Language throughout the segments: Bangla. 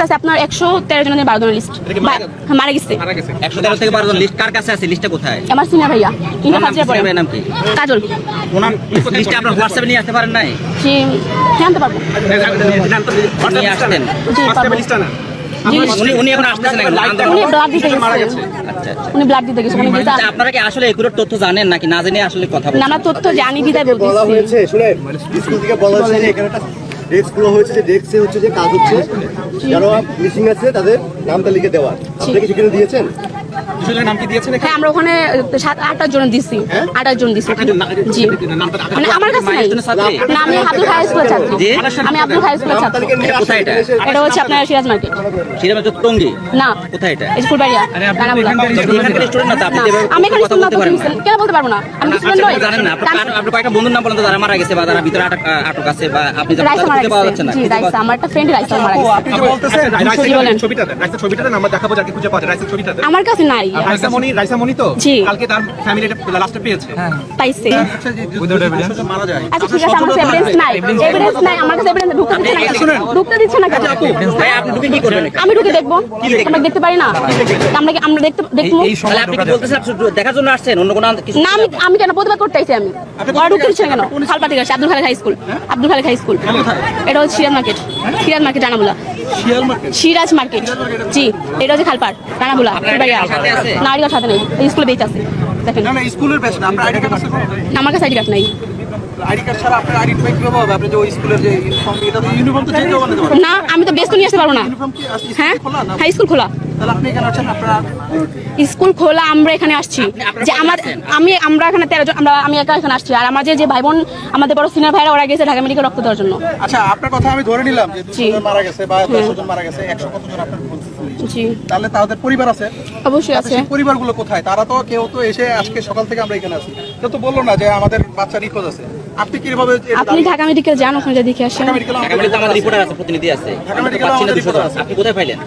আছে আপনার 113 জনের 12 জনের লিস্ট মারা গেছে। 113 থেকে 12 জন লিস্ট কার কাছে আছে? লিস্টটা কোথায়? আমার সিনিয়র ভাইয়া ইন্টার ফার্স্ট ইয়ার পড়ে। নাম কি? কাজল। ওনার লিস্টটা আপনার হোয়াটসঅ্যাপে নিয়ে আসতে পারেন নাই? জি জানতে পারবো। নিয়ে আসতেন? জি পারবো। উনি এখন আসতেছেন না কেন? উনি ব্লাড দিতে গেছে। আচ্ছা উনি ব্লাড দিতে গেছে। উনি আচ্ছা, আপনারা কি আসলে এগুলো তথ্য জানেন নাকি না জেনে আসলে কথা না বলছেন? আমরা তথ্য জানি বিদায় বলা বলতেছি। হয়েছে শুনে স্কুল থেকে বলা হয়েছে যে এখানে একটা ডেস্ক খোলা হয়েছে, যে ডেস্কে হচ্ছে যে কাজ হচ্ছে, যারা মিসিং আছে তাদের নামটা লিখে দেওয়া। আপনি কি সেখানে দিয়েছেন? নাম কি দিয়েছেন? হ্যাঁ আমরা ওখানে 7-8 জন দিছি। 8 জন দিছি। জি মানে আমার কাছে নাই। না আমি আব্দুল হাই স্কুলের ছাত্রী। আমি আব্দুল হাই স্কুলের ছাত্রী। কোথায় এটা? এটা হচ্ছে আপনার সিরাজ মার্কেট। সিরাজ টঙ্গী? না কোথায় এটা? এই ফুলবাড়িয়া রানাবুলা। এখানকার স্টুডেন্ট না তো? আপনি আমি এখানে কথা স্টুডেন্ট বলতে পারেন না? কেন বলতে পারবো না? আমি স্টুডেন্ট নই। জানেন না আপনি কয়েকটা বন্ধুর নাম বলেন তো যারা মারা গেছে বা যারা ভিতরে আটক আছে বা আপনি রাইসা মারা পাওয়া যাচ্ছে গেছে। না? জি রাইসা আমার একটা ফ্রেন্ড রাইসা মারা গেছে। আপনি যে বলতেছেন জি, বলেন। ছবিটাতে নাম্বার দেখাবো যাকে খুঁজে পাওয়া যায়, রাইসের ছবিটাতে। আমার কাছে নাই। রাইসা মনি তো জি। কালকে তার ফ্যামিলি লাস্টে পেয়েছে। পাইছে। মারা যায়। আচ্ছা ঠিক আছে আমার কাছে এভিডেন্স নাই। এভিডেন্স নাই আমার কাছে এভিডেন্স ঢুকতে দিচ্ছে না কেন? ভাই আপনি ঢুকে কি করবেন? আমি ঢুকে দেখবো। আমরা দেখতে পারি না? আমরা দেখবো। তাহলে আপনি কি বলতেছেন আপনি দেখার জন্য আসছেন অন্য কোনো কিছু? না আমি কেন প্রতিবাদ করতে আইছি আমি। ওরা ঢুকতে দিচ্ছে না কেন? খালপাতি গাছ Abdul Khaleque high school. Abdul Khaleque high school. এটা হচ্ছে Siraj market. Siraj market Ranabula. Siraj market. জি এটা হচ্ছে খালপাড় রানাবুলা। নারীর সাথে নেই। এই স্কুলে বেঁচে আছে দেখেন। না স্কুলের বেশ না, আপনার আইডি কার্ড আছে? আমার কাছে আইডি কার্ড নাই। আইডি কার্ড ছাড়া আপনার আইডি কিভাবে হবে? আপনি যে ওই স্কুলের যে ইউনিফর্ম, এটা তো ইউনিফর্ম তো চেঞ্জ হবে না। না আমি তো ব্যস্ত নিয়ে আসতে পারবো না। ইউনিফর্ম কি হ্যাঁ খোলা না? হাই স্কুল খোলা। তাহলে আপনি এখানে আছেন? আপনার স্কুল খোলা আমরা এখানে আসছি যে আমরা এখানে 13 জন আমি একা এখানে আসছি। আর আমার যে ভাই বোন আমাদের বড় সিনিয়র ভাইরা ওরা গেছে ঢাকা মেডিকেল রক্ত দেওয়ার জন্য। আচ্ছা আপনার কথা আমি ধরে নিলাম যে 200 জন মারা গেছে বা 100 জন মারা গেছে, 100 কত জন আপনার বলছেন? জি তাহলে তাদের পরিবার আছে? অবশ্যই আছে। সেই পরিবারগুলো কোথায়? তারা তো কেউ তো এসে আজকে সকাল থেকে আমরা এখানে আছি তো বললো না যে আমাদের বাচ্চা নিখোঁজ আছে। আপনি কিভাবে আপনি ঢাকা মেডিকেল যান, ওখানে যা দেখে আসেন। ঢাকা মেডিকেলে আমাদের রিপোর্টার আছে, প্রতিনিধি আছে। পাচ্ছি না 200 জন। আপনি কোথায় পাইলেন?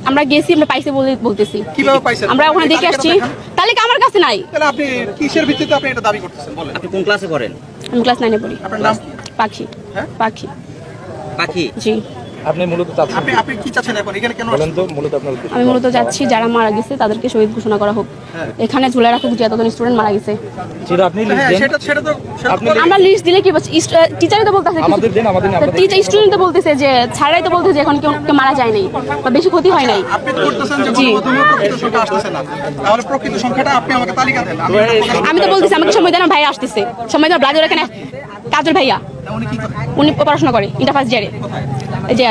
আমরা গেছি, আমরা পাইছে বলতেছি। কিভাবে পাইছেন? আমরা ওখানে দেখে আসছি। তাহলে কি আমার কাছে নাই? তাহলে আপনি কিসের ভিত্তিতে আপনি এটা দাবি করতেছেন বলেন? আপনি কোন ক্লাসে পড়েন? আমি ক্লাস 9 এ পড়ি। আপনার নাম কি? পাখি। হ্যাঁ? পাখি। পাখি? জি আপনি মূলত চাচ্ছেন আপনি কি চাচ্ছেন এখন এখানে কেন বলেন আসছেন? তো মূলত আপনার উদ্দেশ্য? আমি মূলত যাচ্ছি যারা মারা গেছে তাদেরকে শহীদ ঘোষণা করা হোক। এখানে ঝুলে রাখুক যে এতজন স্টুডেন্ট মারা গেছে। সেটা আপনি হ্যাঁ লিখবেন। সেটা তো আপনি আমরা লিস্ট দিলে কি বলছি? টিচারই তো বলতেছে আমাদের দিন আমাদের টিচার স্টুডেন্ট তো বলতেছে যে ছাড়াই তো বলতেছে যে এখন কেউ মারা যায় নাই বা বেশি ক্ষতি হয় নাই। আপনি তো বলতেছেন যে জি। গণমাধ্যমে প্রকৃত সংখ্যা আসতেছে না। তাহলে প্রকৃত সংখ্যাটা আপনি আমাকে তালিকা দেন। আমি তো বলতেছি আমাকে সময় দেন, ভাই আসতেছে সময় দেন। ব্লাডের এখানে কাজল ভাইয়া উনি কি করেন? উনি পড়াশোনা করে ইন্টার ফার্স্ট ইয়ারে। এই যে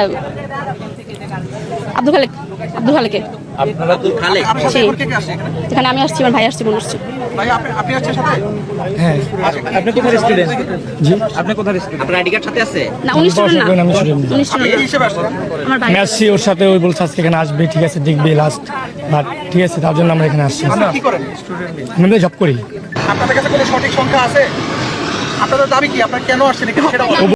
আব্দুল খালেকে আপনারা তো খালেক? আপনার সাথে এখন কে কে আসছে এখানে? যেখানে আমি আসছি, আমার ভাই আসছে, বোন আসছে। ভাই আপনি আসছেন সাথে? হ্যাঁ আপনি কোথায় স্টুডেন্ট? জি আপনি কোথায় স্টুডেন্ট? আপনার আইডি কার্ড সাথে আছে? না 19 স্টুডেন্ট না, আমি student না। 19 স্টুডেন্ট এই হিসেবে আসছেন? আমার ভাই। আমি আসছি ওর সাথে, ওই বলছে আজকে এখানে আসবে, ঠিক আছে দেখবে লাস্ট, বাট ঠিক আছে তার জন্য আমরা এখানে আসছি। আপনি কি করেন? স্টুডেন্ট। আমি জব করি। আপনাদের কাছে কোনো সঠিক সংখ্যা আছে? আপনাদের দাবি কি? আপনারা কেন আসছেন এখানে সেটা বলুন।